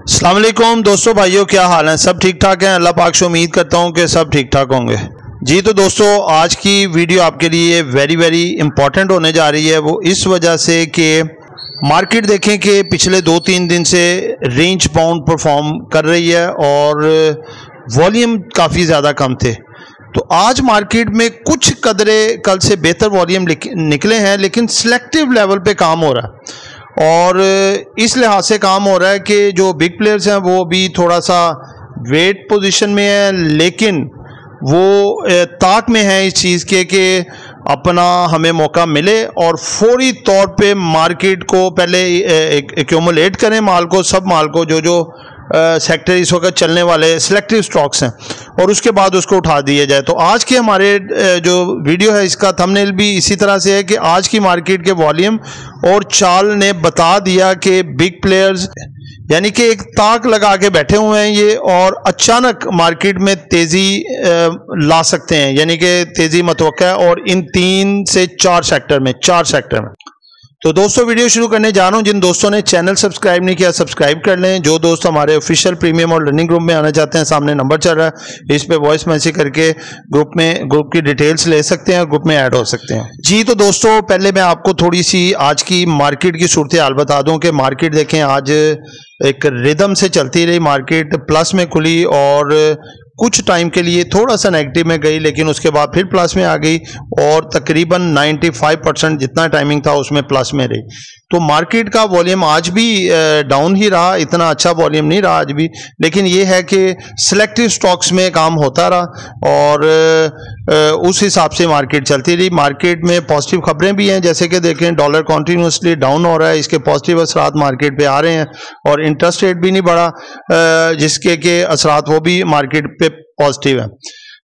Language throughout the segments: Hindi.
अस्सलाम वालेकुम दोस्तों, भाइयों, क्या हाल है? सब ठीक ठाक हैं? अल्लाह पाक से उम्मीद करता हूं कि सब ठीक ठाक होंगे। जी तो दोस्तों, आज की वीडियो आपके लिए वेरी इंपॉर्टेंट होने जा रही है। वो इस वजह से कि मार्केट देखें कि पिछले 2-3 दिन से रेंज बाउंड परफॉर्म कर रही है और वॉल्यूम काफ़ी ज़्यादा कम थे। तो आज मार्केट में कुछ कदरे कल से बेहतर वॉल्यूम निकले हैं, लेकिन सिलेक्टिव लेवल पे काम हो रहा है और इस लिहाज से काम हो रहा है कि जो बिग प्लेयर्स हैं वो भी थोड़ा सा वेट पोजीशन में है, लेकिन वो ताक में है इस चीज़ के कि अपना हमें मौका मिले और फौरी तौर पे मार्केट को पहले एक्यूमुलेट करें माल को, सब माल को, जो सेक्टर इस वक्त चलने वाले सिलेक्टिव स्टॉक्स हैं, और उसके बाद उसको उठा दिया जाए। तो आज के हमारे जो वीडियो है इसका थंबनेल भी इसी तरह से है कि आज की मार्केट के वॉल्यूम और चाल ने बता दिया कि बिग प्लेयर्स यानी कि एक ताक लगा के बैठे हुए हैं ये, और अचानक मार्केट में तेज़ी ला सकते हैं, यानी कि तेज़ी मतवक्का है, और इन 3 से 4 सेक्टर में तो दोस्तों वीडियो शुरू करने जा रहा हूं। जिन दोस्तों ने चैनल सब्सक्राइब नहीं किया सब्सक्राइब कर लें। जो दोस्त हमारे ऑफिशियल प्रीमियम और लर्निंग ग्रुप में आना चाहते हैं, सामने नंबर चल रहा है, इस पे वॉइस मैसेज करके ग्रुप की डिटेल्स ले सकते हैं, ग्रुप में ऐड हो सकते हैं। जी तो दोस्तों, पहले मैं आपको थोड़ी सी आज की मार्केट की सूरत हाल बता दूं कि मार्केट देखें आज एक रिदम से चलती रही, मार्केट प्लस में खुली और कुछ टाइम के लिए थोड़ा सा नेगेटिव में गई, लेकिन उसके बाद फिर प्लस में आ गई और तकरीबन 95% जितना टाइमिंग था उसमें प्लस में रही। तो मार्केट का वॉल्यूम आज भी डाउन ही रहा, इतना अच्छा वॉल्यूम नहीं रहा आज भी, लेकिन ये है कि सिलेक्टिव स्टॉक्स में काम होता रहा और उस हिसाब से मार्केट चलती रही। मार्केट में पॉजिटिव खबरें भी हैं, जैसे कि देखें डॉलर कॉन्टीन्यूसली डाउन हो रहा है, इसके पॉजिटिव असरात मार्केट पे आ रहे हैं, और इंटरेस्ट रेट भी नहीं बढ़ा जिसके के असरात वो भी मार्केट पे पॉजिटिव है।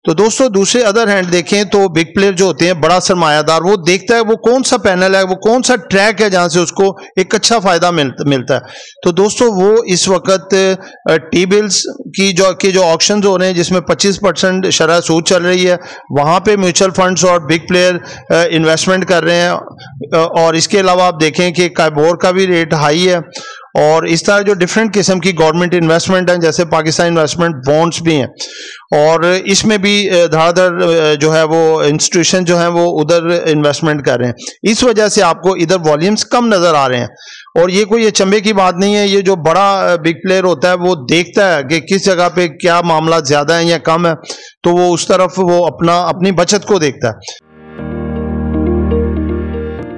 तो दोस्तों दूसरे अदर हैंड देखें तो बिग प्लेयर जो होते हैं, बड़ा सरमायादार, वो देखता है वो कौन सा पैनल है, वो कौन सा ट्रैक है जहां से उसको एक अच्छा फायदा मिलता है। तो दोस्तों वो इस वक्त टी बिल्स की जो ऑक्शंस हो रहे हैं जिसमें 25% शरह सूद चल रही है, वहां पे म्यूचुअल फंड्स और बिग प्लेयर इन्वेस्टमेंट कर रहे हैं। और इसके अलावा आप देखें कि काइबोर का भी रेट हाई है, और इस तरह जो डिफरेंट किस्म की गवर्नमेंट इन्वेस्टमेंट हैं, जैसे पाकिस्तान इन्वेस्टमेंट बॉन्ड्स भी हैं, और इसमें भी धड़ाधड़ जो है वो इंस्टीट्यूशन जो है वो उधर इन्वेस्टमेंट कर रहे हैं। इस वजह से आपको इधर वॉल्यूम्स कम नजर आ रहे हैं, और ये कोई अचंभे की बात नहीं है। ये जो बड़ा बिग प्लेयर होता है वो देखता है कि किस जगह पे क्या मामला ज्यादा है या कम है, तो वो उस तरफ वो अपनी बचत को देखता है।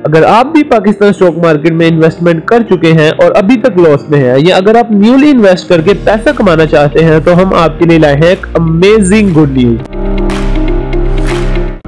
अगर आप भी पाकिस्तान स्टॉक मार्केट में इन्वेस्टमेंट कर चुके हैं और अभी तक लॉस में हैं, या अगर आप न्यूली इन्वेस्ट करके पैसा कमाना चाहते हैं, तो हम आपके लिए लाए हैं एक अमेजिंग गुड न्यूज।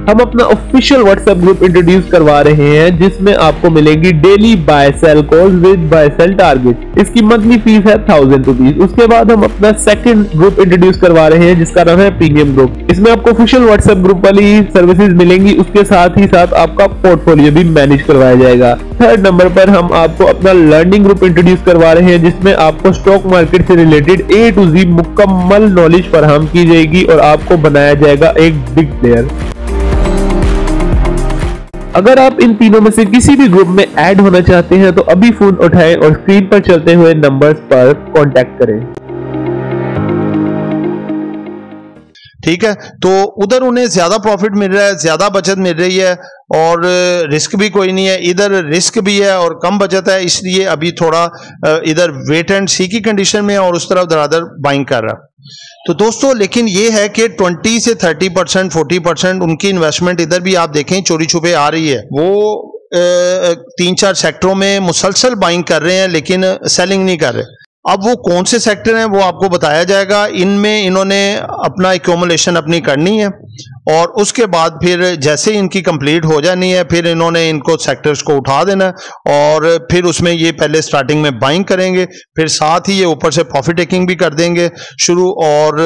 हम अपना ऑफिशियल व्हाट्सएप ग्रुप इंट्रोड्यूस करवा रहे हैं, जिसमें आपको मिलेंगी daily buy sell calls with buy sell target. इसकी मंथली फीस है 1000 रुपीज। उसके बाद हम अपना सेकंड ग्रुप इंट्रोड्यूस करवा रहे हैं जिसका नाम है प्रीमियम ग्रुप। इसमें आपको ऑफिशियल व्हाट्सएप ग्रुप वाली सर्विसेज मिलेंगी, उसके साथ ही साथ आपका पोर्टफोलियो भी मैनेज करवाया जाएगा। थर्ड नंबर पर हम आपको अपना लर्निंग ग्रुप इंट्रोड्यूस करवा रहे हैं, जिसमें आपको स्टॉक मार्केट से रिलेटेड A to Z मुकम्मल नॉलेज फराहम की जाएगी और आपको बनाया जाएगा एक बिग प्लेयर। अगर आप इन तीनों में से किसी भी ग्रुप में ऐड होना चाहते हैं तो अभी फोन उठाएं और स्क्रीन पर चलते हुए नंबर्स पर कांटेक्ट करें। ठीक है, तो उधर उन्हें ज्यादा प्रॉफिट मिल रहा है, ज्यादा बचत मिल रही है, और रिस्क भी कोई नहीं है। इधर रिस्क भी है और कम बचत है, इसलिए अभी थोड़ा इधर वेट एंड सी की कंडीशन में है और उस तरफ दरादर बाइंग कर रहा है। तो दोस्तों लेकिन ये है कि 20 से 30% 40% उनकी इन्वेस्टमेंट इधर भी आप देखें चोरी छुपे आ रही है। वो 3-4 सेक्टरों में मुसलसल बाइंग कर रहे हैं, लेकिन सेलिंग नहीं कर रहे। अब वो कौन से सेक्टर हैं वो आपको बताया जाएगा। इनमें इन्होंने अपना एक्यूमुलेशन अपनी करनी है, और उसके बाद फिर जैसे इनकी कंप्लीट हो जानी है, फिर इन्होंने इनको सेक्टर्स को उठा देना है, और फिर उसमें ये पहले स्टार्टिंग में बाइंग करेंगे, फिर साथ ही ये ऊपर से प्रॉफिट टेकिंग भी कर देंगे शुरू, और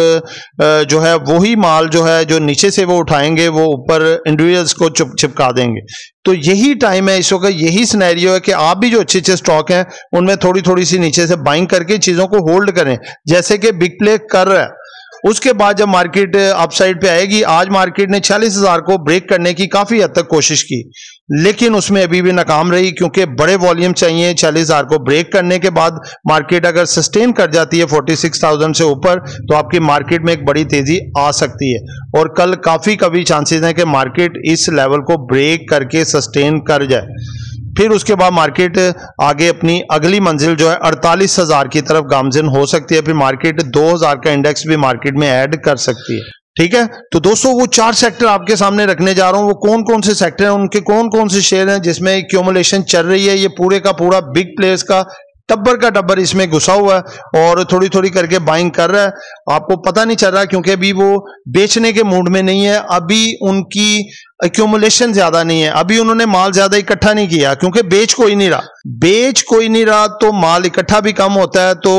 जो है वही माल जो है जो नीचे से वो उठाएंगे वो ऊपर इंडिविजुअल्स को चिपका देंगे। तो यही टाइम है इस वक्त, यही सिनेरियो है कि आप भी जो अच्छे स्टॉक हैं उनमें थोड़ी थोड़ी सी नीचे से बाइंग करके चीजों को होल्ड करें, जैसे कि बिग प्ले कर रहा है। उसके बाद जब मार्केट अपसाइड पे आएगी, आज मार्केट ने 46,000 को ब्रेक करने की काफी हद तक कोशिश की, लेकिन उसमें अभी भी नाकाम रही, क्योंकि बड़े वॉल्यूम चाहिए। 40,000 को ब्रेक करने के बाद मार्केट अगर सस्टेन कर जाती है 46,000 से ऊपर, तो आपकी मार्केट में एक बड़ी तेजी आ सकती है। और कल काफी चांसेस हैं कि मार्केट इस लेवल को ब्रेक करके सस्टेन कर जाए, फिर उसके बाद मार्केट आगे अपनी अगली मंजिल जो है 48,000 की तरफ गामजन हो सकती है। फिर मार्केट 2,000 का इंडेक्स भी मार्केट में ऐड कर सकती है। ठीक है, तो दोस्तों वो 4 सेक्टर आपके सामने रखने जा रहा हूं। वो कौन कौन से सेक्टर हैं, उनके कौन कौन से शेयर हैं जिसमें एक्यूमुलेशन चल रही है। ये पूरे का पूरा बिग प्लेयर्स का टब्बर का टब्बर इसमें घुसा हुआ है और थोड़ी थोड़ी करके बाइंग कर रहा है। आपको पता नहीं चल रहा क्योंकि अभी वो बेचने के मूड में नहीं है, अभी उनकी एक्यूमुलेशन ज्यादा नहीं है, अभी उन्होंने माल ज्यादा इकट्ठा नहीं किया क्योंकि बेच कोई नहीं रहा तो माल इकट्ठा भी कम होता है। तो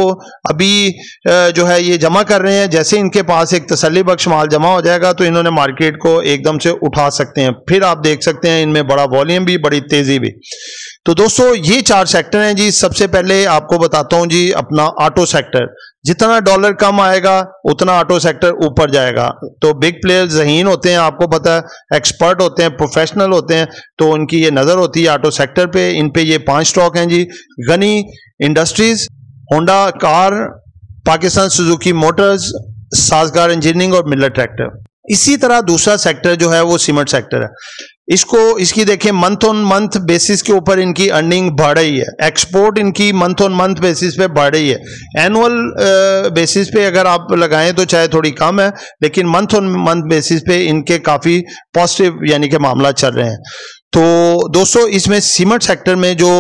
अभी जो है ये जमा कर रहे हैं, जैसे इनके पास एक तसल्ली बख्श माल जमा हो जाएगा तो इन्होंने मार्केट को एकदम से उठा सकते हैं। फिर आप देख सकते हैं इनमें बड़ा वॉल्यूम भी, बड़ी तेजी भी। तो दोस्तों ये 4 सेक्टर हैं जी। सबसे पहले आपको बताता हूं जी अपना ऑटो सेक्टर। जितना डॉलर कम आएगा उतना ऑटो सेक्टर ऊपर जाएगा। तो बिग प्लेयर्स ज़हीन होते हैं, आपको पता है, एक्सपर्ट होते हैं, प्रोफेशनल होते हैं, तो उनकी ये नज़र होती है ऑटो सेक्टर पे। इन पे ये 5 स्टॉक हैं जी: Ghani industries, Honda car, Pakistan Suzuki motors, Sazgar engineering और मिलर ट्रैक्टर। इसी तरह दूसरा सेक्टर जो है वो सीमेंट सेक्टर है। इसकी देखें मंथ ऑन मंथ बेसिस के ऊपर इनकी अर्निंग बढ़ रही है। एक्सपोर्ट इनकी मंथ ऑन मंथ बेसिस पे बढ़ रही है। एनुअल बेसिस पे अगर आप लगाएं तो चाहे थोड़ी कम है, लेकिन मंथ ऑन मंथ बेसिस पे इनके काफी पॉजिटिव यानी कि मामला चल रहे हैं। तो दोस्तों इसमें सीमेंट सेक्टर में जो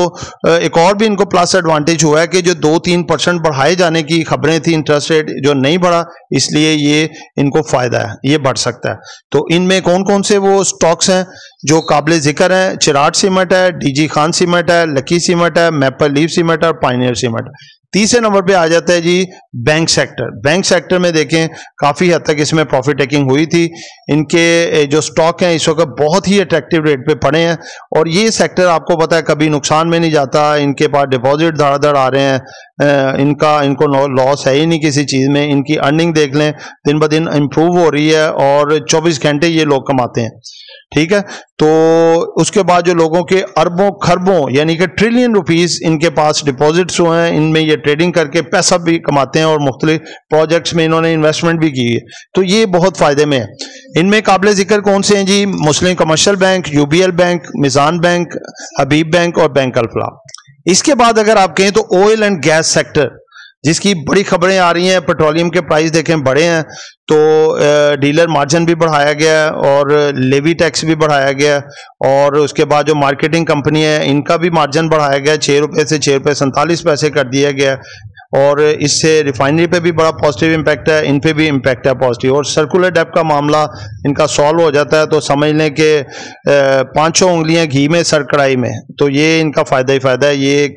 एक और भी इनको प्लस एडवांटेज हुआ है कि जो 2-3% बढ़ाए जाने की खबरें थी, इंटरेस्ट रेट जो नहीं बढ़ा, इसलिए ये इनको फायदा है, ये बढ़ सकता है। तो इनमें कौन कौन से वो स्टॉक्स हैं जो काबिल जिक्र हैं? चिराट सीमेंट है, डीजी खान सीमेंट है, लकी सीमेंट है, मैपल लीफ सीमेंट है और पायनियर सीमेंट। तीसरे नंबर पे आ जाता है जी बैंक सेक्टर। बैंक सेक्टर में देखें काफी हद तक इसमें प्रॉफिट टेकिंग हुई थी। इनके जो स्टॉक हैं इस वक्त बहुत ही अट्रैक्टिव रेट पे पड़े हैं और ये सेक्टर आपको पता है कभी नुकसान में नहीं जाता। इनके पास डिपॉजिट धड़ाधड़ आ रहे हैं, इनको लॉस है ही नहीं किसी चीज में। इनकी अर्निंग देख लें, दिन ब दिन इंप्रूव हो रही है और 24 घंटे ये लोग कमाते हैं। ठीक है, तो उसके बाद जो लोगों के अरबों खरबों यानी कि ट्रिलियन रुपीस इनके पास डिपॉजिट्स हुए हैं, इनमें ये ट्रेडिंग करके पैसा भी कमाते हैं और मुख्तलिफ प्रोजेक्ट्स में इन्होंने इन्वेस्टमेंट भी की है। तो ये बहुत फायदे में है। इनमें काबिल जिक्र कौन से हैं जी? Muslim commercial bank, UBL bank, Meezan bank, Habib bank और बैंक अल्फला। इसके बाद अगर आप कहें तो ऑयल एंड गैस सेक्टर, जिसकी बड़ी खबरें आ रही हैं। पेट्रोलियम के प्राइस देखें बढ़े हैं, तो डीलर मार्जिन भी बढ़ाया गया है और लेवी टैक्स भी बढ़ाया गया है। और उसके बाद जो मार्केटिंग कंपनी है इनका भी मार्जिन बढ़ाया गया, 6 रुपये से 6 रुपये 47 पैसे कर दिया गया है। और इससे रिफाइनरी पे भी बड़ा पॉजिटिव इम्पैक्ट है, इन पे भी इम्पैक्ट है पॉजिटिव। और सर्कुलर डेप्थ का मामला इनका सॉल्व हो जाता है, तो समझ लें कि 500 उंगलियां घी में सर कढ़ाई में, तो ये इनका फायदा ही फायदा है। ये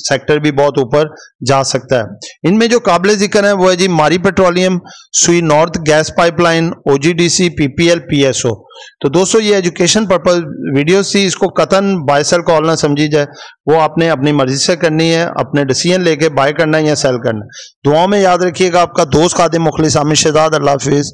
सेक्टर भी बहुत ऊपर जा सकता है। इनमें जो काबिल जिक्र है वो है जी मारी पेट्रोलियम, सुई north gas pipeline, OGDC, PPL, PSO. तो दोस्तों ये एजुकेशन पर्पज वीडियोस थी, इसको कतन बाय सेल कॉल ना समझी जाए, वो आपने अपनी मर्जी से करनी है, अपने डिसीजन लेके बाय करना है या सेल करना है। दुआओं में याद रखिएगा। आपका दोस्त खादिम मुखलिस आमिर शहजाद। अल्लाह हाफिज।